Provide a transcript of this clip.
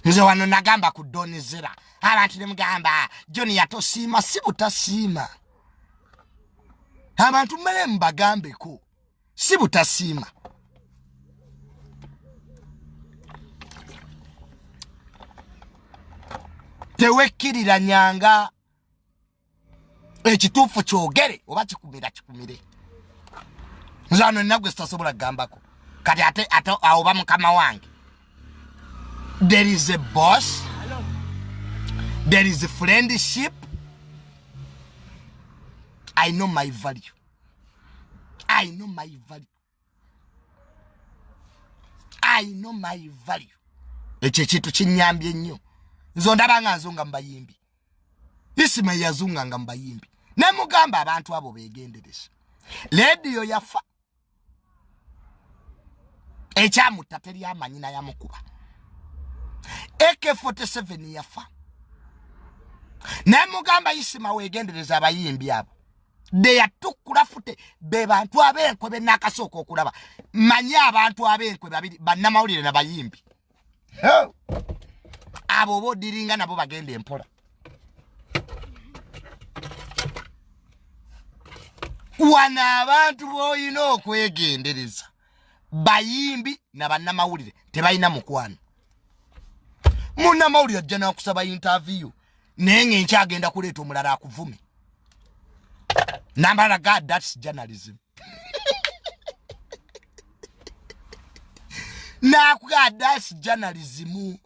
Nze wano nagamba kudonizera abantu ne mugamba John yatosiima si butasiima abantu mmere mbagambeko si butasiima tewekkirira nyanga ekituufu kyogere oba kikumire nze wano nagwe sitasobola kugambako kati ate awo mukama wange. There is a boss. There is a friendship. I know my value. I know my value. I know my value. Eche chitu chinyambye nnyo. Nzo ndabanga nzunga mbayimbi. Isima yazunga nga mbayimbi. Ne mugamba abantu abo begendereze. Radio yafa. Echamu tateri amanyina ya mukuba. AK47 yafa. Ne mugamba Isima wegendereza abayimbi abo. De yatukula fute be bantu abenkwe be nakasoko okulaba. Manya abantu abenkwe babiri bannamawulire na bayimbi. Abo bodiringa nabo bagende empola. Wana abantu boyina okwegendereza. Bayimbi na bannamawulire tebalina mukwano. Munnamawulire ajja nakusaba interview nenge nkyagenda kuleeta omulala akuvume. Number God, that's journalism. God, that's journalism.